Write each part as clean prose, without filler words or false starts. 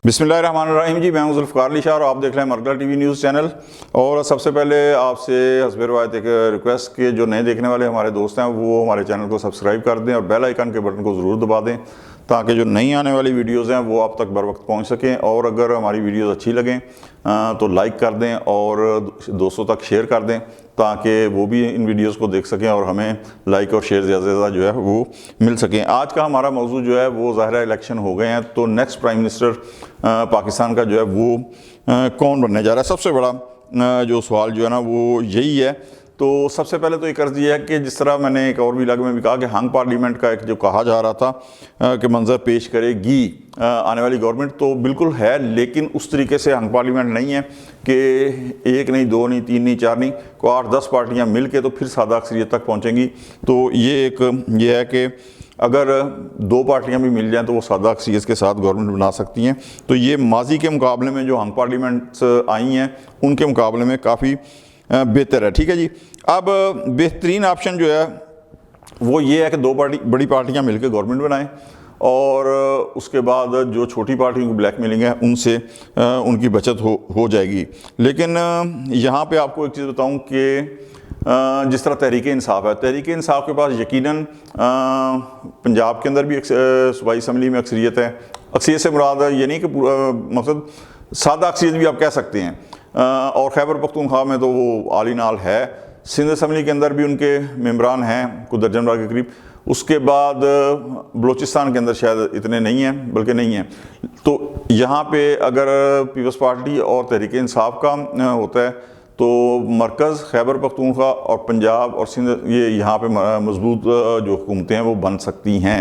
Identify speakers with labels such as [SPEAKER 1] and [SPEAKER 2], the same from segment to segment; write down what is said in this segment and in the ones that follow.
[SPEAKER 1] बिस्मिल्लाहिर्रहमानिर्रहीम जी, मैं हूं ज़ुल्फ़िकार अली शाह और आप देख रहे हैं मरकज़ टीवी न्यूज़ चैनल। और सबसे पहले आपसे हस्बे रवायत एक रिक्वेस्ट के जो नए देखने वाले हमारे दोस्त हैं वो हमारे चैनल को सब्सक्राइब कर दें और बेल आइकन के बटन को ज़रूर दबा दें ताकि जो नई आने वाली वीडियोज़ हैं वो आप तक बर वक्त पहुँच सकें। और अगर हमारी वीडियोज़ अच्छी लगें तो लाइक कर दें और दोस्तों तक शेयर कर दें ताकि वो भी इन वीडियोज़ को देख सकें और हमें लाइक और शेयर ज़्यादा से ज़्यादा जो है वो मिल सकें। आज का हमारा मौजू जो है वो ज़ाहिर है इलेक्शन हो गए हैं, तो नेक्स्ट प्राइम मिनिस्टर पाकिस्तान का जो है वो कौन बनने जा रहा है। सबसे बड़ा जो सवाल जो है ना वो यही है। तो सबसे पहले तो एक अर्ज़ ये है कि जिस तरह मैंने एक और भी इलाके में भी कहा कि हंग पार्लियामेंट का एक जो कहा जा रहा था कि मंजर पेश करेगी आने वाली गवर्नमेंट, तो बिल्कुल है, लेकिन उस तरीके से हंग पार्लियामेंट नहीं है कि एक नहीं, दो नहीं, तीन नहीं, चार नहीं, को 8-10 पार्टियाँ मिल के तो फिर सादा अक्सरियत तक पहुँचेंगी। तो ये है कि अगर 2 पार्टियां भी मिल जाएं तो वो सादा अक्सरियत के साथ गवर्नमेंट बना सकती हैं। तो ये माजी के मुकाबले में जो हंग पार्लियामेंट्स आई हैं उनके मुकाबले में काफ़ी बेहतर है। ठीक है जी। अब बेहतरीन ऑप्शन जो है वो ये है कि 2 बड़ी पार्टियां मिलकर गवर्नमेंट बनाएं और उसके बाद जो छोटी पार्टियों को ब्लैकमेलिंग है उनसे उनकी बचत हो जाएगी। लेकिन यहाँ पे आपको एक चीज़ बताऊँ कि जिस तरह तहरीक इंसाफ है, तहरीक इंसाफ के पास यकीनन पंजाब के अंदर भी सूबाई असम्बली में अक्सरियत है। अक्सरियत से मुराद ये नहीं कि मकसद सादा अक्सरियत भी आप कह सकते हैं, और खैबर पख्तूनख्वा में तो वो आली नाल है। सिंध असम्बली के अंदर भी उनके मेम्बरान हैं कुछ दर्जन भर के करीब। उसके बाद बलूचिस्तान के अंदर शायद इतने नहीं हैं, बल्कि नहीं हैं। तो यहाँ पे अगर पीपल्स पार्टी और तहरीक इंसाफ का होता है तो मरकज़, खैबर पख्तूनख्वा और पंजाब और सिंध, ये यहाँ पे मजबूत जो हुकूमतें हैं वो बन सकती हैं।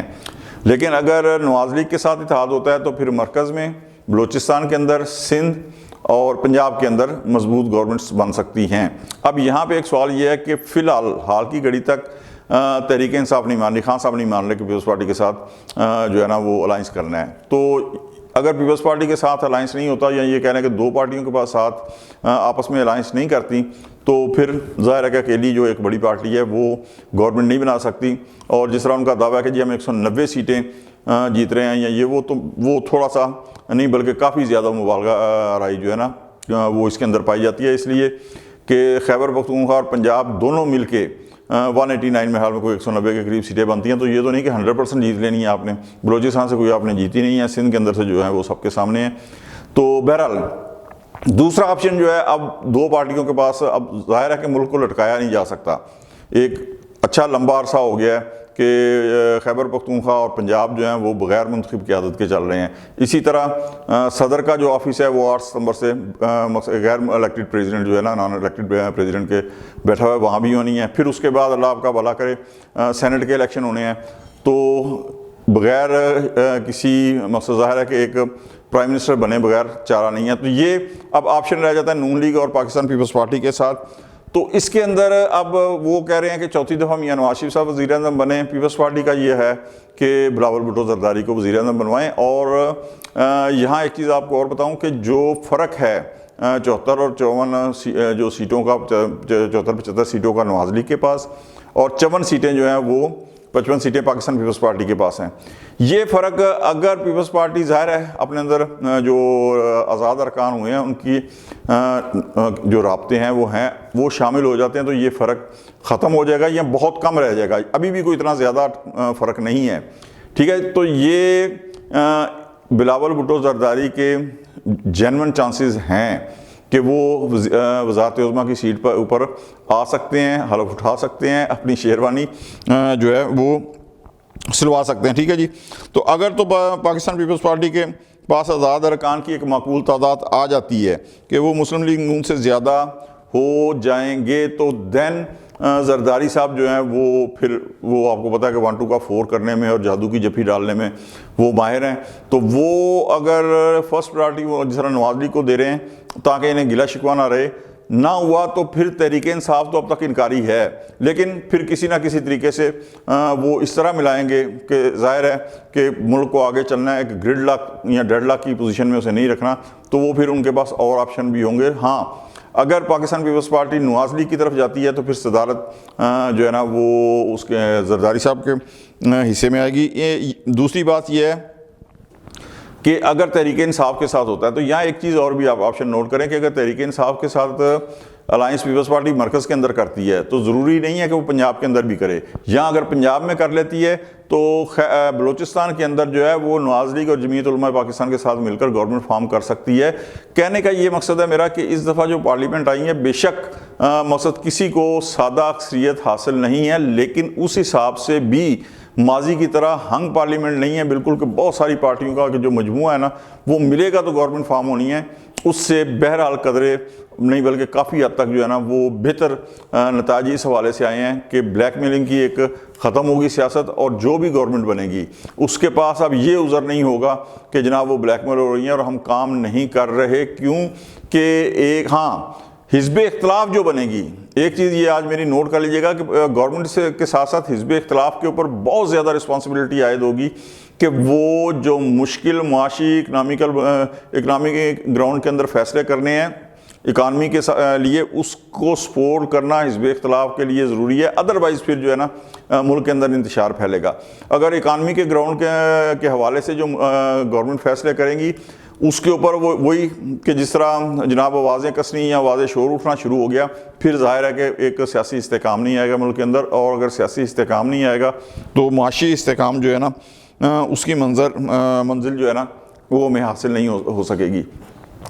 [SPEAKER 1] लेकिन अगर नवाज़ लीग के साथ इत्तेहाद होता है तो फिर मरकज़ में, बलूचिस्तान के अंदर, सिंध और पंजाब के अंदर मजबूत गवर्नमेंट्स बन सकती हैं। अब यहाँ पे एक सवाल ये है कि फ़िलहाल हाल की घड़ी तक तहरीक इंसाफ नहीं मान रही, खान साहब नहीं मान रहे कि पीपल्स पार्टी के साथ जो है ना वो अलाइंस करना है। तो अगर पीपल्स पार्टी के साथ अलाइंस नहीं होता या ये कह रहे हैं कि 2 पार्टियों के पास साथ आपस में अलाइंस नहीं करती तो फिर ज़ाहिर है कि अकेली जो एक बड़ी पार्टी है वो गवर्नमेंट नहीं बना सकती। और जिस तरह उनका दावा है कि जी हम 190 सीटें जीत रहे हैं या ये वो, तो वो थोड़ा सा नहीं बल्कि काफ़ी ज़्यादा मुबालगा राय जो है ना वो इसके अंदर पाई जाती है। इसलिए कि खैबर पख्तूनख्वा और पंजाब दोनों मिल के 189 में हाल में कोई 190 के करीब सीटें बनती हैं। तो ये तो नहीं कि 100% जीत लेनी है आपने, बलूचिस्तान से कोई आपने जीती नहीं है, सिंध के अंदर से जो है वो सबके सामने है। तो बहरहाल दूसरा ऑप्शन जो है, अब 2 पार्टियों के पास, अब जाहिर है कि मुल्क को लटकाया नहीं जा सकता। एक अच्छा लंबा अरसा हो गया है कि खैबर पख्तूनख्वा और पंजाब जो हैं वो बग़ैर मुंतखब क़यादत के चल रहे हैं। इसी तरह सदर का जो ऑफिस है वो 8 सितंबर से गैर इलेक्टेड प्रेसिडेंट जो है ना, नॉन इलेक्टेड प्रेसिडेंट के बैठा हुआ है, वहाँ भी होनी है। फिर उसके बाद अल्लाह आपका भला करे सेनेट के इलेक्शन होने हैं। तो बग़ैर किसी मकसद ज़ाहिर है कि एक प्राइम मिनिस्टर बने बगैर चारा नहीं है। तो ये अब ऑप्शन रह जाता है नून लीग और पाकिस्तान पीपल्स पार्टी के साथ। तो इसके अंदर अब वो कह रहे हैं कि चौथी दफ़ा मियां नवाज शरीफ साहब वज़ीर आज़म बने। पीपल्स पार्टी का ये है कि बिलावल भुट्टो ज़रदारी को वज़ीर आज़म बनवाएं। और यहाँ एक चीज़ आपको और बताऊं कि जो फ़र्क है 74 और 54 जो सीटों का, 74-75 सीटों का नवाज लीग के पास और 54 सीटें जो हैं वो 55 सीटें पाकिस्तान पीपल्स पार्टी के पास हैं। ये फ़र्क अगर पीपल्स पार्टी ज़ाहिर है अपने अंदर जो आज़ाद अरकान हुए हैं उनकी जो राब्ते हैं वो शामिल हो जाते हैं तो ये फ़र्क ख़त्म हो जाएगा या बहुत कम रह जाएगा। अभी भी कोई इतना ज़्यादा फ़र्क नहीं है। ठीक है। तो ये बिलावल भुट्टो ज़रदारी के जेन्युइन चांसेस हैं कि वो वज़ारत उज़्मा की सीट पर ऊपर आ सकते हैं, हलफ उठा सकते हैं, अपनी शेरवानी जो है वो सिलवा सकते हैं। ठीक है जी। तो अगर तो पाकिस्तान पीपल्स पार्टी के पास आज़ाद अरकान की एक माकूल तादाद आ जाती है कि वो मुस्लिम लीग नून से ज़्यादा हो जाएंगे तो दैन ज़रदारी साहब जो हैं वो आपको पता है कि 1-2 का 4 करने में और जादू की जफ़ी डालने में वो माहिर हैं। तो वो अगर फर्स्ट प्रायोरिटी वो जिस तरह नवाज लीग को दे रहे हैं ताकि इन्हें गिला शिकवा ना रहे, ना हुआ तो फिर तहरीक इंसाफ तो अब तक इनकारी है, लेकिन फिर किसी ना किसी तरीके से वो इस तरह मिलाएंगे कि जाहिर है कि मुल्क को आगे चलना है, एक ग्रिड लॉक या डेड लॉक की पोजीशन में उसे नहीं रखना। तो वो फिर उनके पास और ऑप्शन भी होंगे। हाँ, अगर Pakistan Peoples Party Nawaz League की तरफ जाती है तो फिर सदारत जो है ना वो उसके ज़रदारी साहब के हिस्से में आएगी। ये दूसरी बात यह है कि अगर तहरीक इंसाफ के साथ होता है, तो यहाँ एक चीज़ और भी आप ऑप्शन नोट करें कि अगर तहरीक इंसाफ के साथ अलायंस पीपल्स पार्टी मरकज़ के अंदर करती है तो ज़रूरी नहीं है कि वो पंजाब के अंदर भी करे। यहाँ अगर पंजाब में कर लेती है तो बलूचिस्तान के अंदर जो है वो नवाज़ लीग और जमीयत उलमा पाकिस्तान के साथ मिलकर गवर्नमेंट फॉर्म कर सकती है। कहने का ये मकसद है मेरा कि इस दफ़ा जो पार्लियामेंट आई है, बेशक मकसद किसी को सादा अक्सरियत हासिल नहीं है, लेकिन उस हिसाब से भी माजी की तरह हंग पार्लियामेंट नहीं है बिल्कुल कि बहुत सारी पार्टियों का जो मजमूआ है ना वो मिलेगा तो गवर्नमेंट फॉर्म होनी है। उससे बहरहाल कदरे नहीं बल्कि काफ़ी हद तक जो है ना वो बेहतर नताज इस हवाले से आए हैं कि ब्लैकमेलिंग की एक ख़त्म होगी सियासत, और जो भी गवर्नमेंट बनेगी उसके पास अब ये उज़र नहीं होगा कि जनाब वो ब्लैकमेल हो रही हैं और हम काम नहीं कर रहे। क्यों कि एक हिज़्ब इख्तिलाफ जो बनेगी, एक चीज़ ये आज मेरी नोट कर लीजिएगा कि गवर्नमेंट से के साथ साथ हिज़्ब इख्तिलाफ के ऊपर बहुत ज़्यादा रिस्पॉन्सिबिलिटी आयद होगी कि वो जो मुश्किल मुआशी इकनॉमिक ग्राउंड के अंदर फैसले करने हैं इकानमी के लिए, उसको सपोर्ट करना हिज़्ब इख्तिलाफ के लिए ज़रूरी है। अदरवाइज़ फिर जो है ना मुल्क के अंदर इंतशार फैलेगा। अगर इकानमी के ग्राउंड के हवाले से जो गवर्नमेंट फैसले करेंगी उसके ऊपर वही कि जिस तरह जनाब आवाज़ें कसनी या आवाज़ें शोर उठना शुरू हो गया, फिर ज़ाहिर है कि एक सियासी इस्तेकाम नहीं आएगा मुल्क के अंदर, और अगर सियासी इस्तेकाम नहीं आएगा तो माशी इस्तेकाम जो है ना उसकी मंजिल जो है ना वो हमें हासिल नहीं हो सकेगी।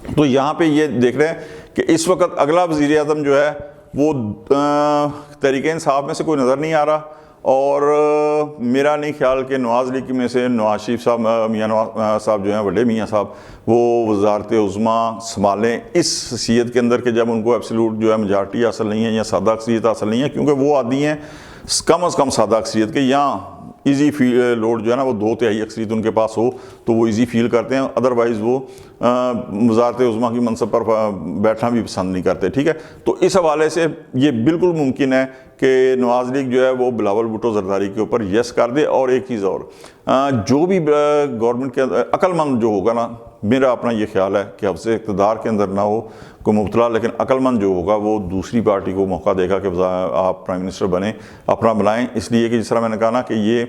[SPEAKER 1] तो यहाँ पे ये देख रहे हैं कि इस वक्त अगला वज़ीर आज़म जो है वो तहरीक इंसाफ में से कोई नज़र नहीं आ रहा, और मेरा नहीं ख्याल कि नवाज़ लीग में से नवाज शरीफ साहब मियाँ नवाज साहब जो हैं बड़े मियाँ साहब वो वज़ारत उज़्मा संभालें इस हैसियत के अंदर कि जब उनको एब्सोल्यूट जो है मेजॉरिटी हासिल नहीं है या सादा अक्सरियत हासिल नहीं है, क्योंकि वो आदि हैं कम से कम सादा अक्सरियत के। यहाँ ईज़ी लोड जो है ना वो 2/3 अक्सरियत उनके पास हो तो वो ईज़ी फील करते हैं, अदरवाइज़ वो वज़ारत उज़्मा की मनसब पर बैठना भी पसंद नहीं करते। ठीक है, तो इस हवाले से ये बिल्कुल मुमकिन है कि नवाज़ लीग जो है वो बिलावल भुट्टो ज़रदारी के ऊपर यस कर दे। और एक चीज़ और, जो भी गवर्नमेंट के अक्लमंद जो होगा ना, मेरा अपना ये ख्याल है कि अब से इक़्तिदार के अंदर ना हो कोई मुब्तला, लेकिन अक्लमंद जो होगा वो दूसरी पार्टी को मौका देगा कि आप प्राइम मिनिस्टर बने, अपना बनाएं। इसलिए कि जिस तरह मैंने कहा ना कि ये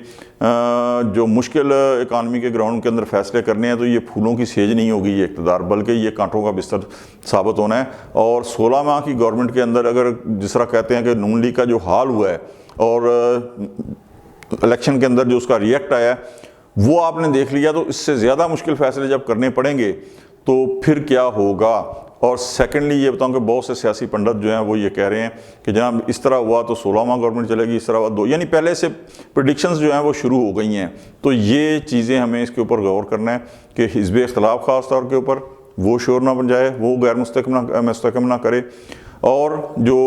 [SPEAKER 1] जो मुश्किल इकानमी के ग्राउंड के अंदर फैसले करने हैं तो ये फूलों की सेज नहीं होगी ये इक़्तिदार, बल्कि ये कांटों का बिस्तर साबित होना है। और 16 माह की गवर्नमेंट के अंदर अगर जिस तरह कहते हैं कि नून लीग का जो हाल हुआ है और इलेक्शन के अंदर जो उसका रिएक्ट आया है वो आपने देख लिया, तो इससे ज़्यादा मुश्किल फ़ैसले जब करने पड़ेंगे तो फिर क्या होगा। और सेकेंडली ये बताऊं कि बहुत से सियासी पंडित जो हैं वो ये कह रहे हैं कि जनाब इस तरह हुआ तो 16 माह गवर्नमेंट चलेगी, इस तरह हुआ 2, यानी पहले से प्रेडिक्शंस जो हैं वो शुरू हो गई हैं। तो ये चीज़ें हमें इसके ऊपर गौर करना है कि हिज़्ब इख्तिलाफ ख़ास तौर के ऊपर वो शोर ना बन जाए, वो गैर मुस्तकम ना करे, और जो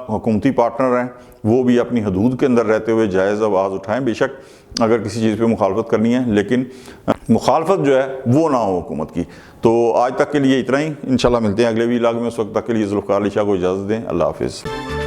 [SPEAKER 1] हुकूमती पार्टनर हैं वो भी अपनी हदूद के अंदर रहते हुए जायज़ आवाज़ उठाएं। बेशक अगर किसी चीज़ पे मुखालफत करनी है, लेकिन मुखालफत जो है वो ना हो हुकूमत की। तो आज तक के लिए इतना ही, इंशाल्लाह मिलते हैं अगले व्लॉग में। उस वक्त तक के लिए ज़ुल्फ़िकार अली शाह को इजाज़त दें। अल्लाह हाफ़िज़।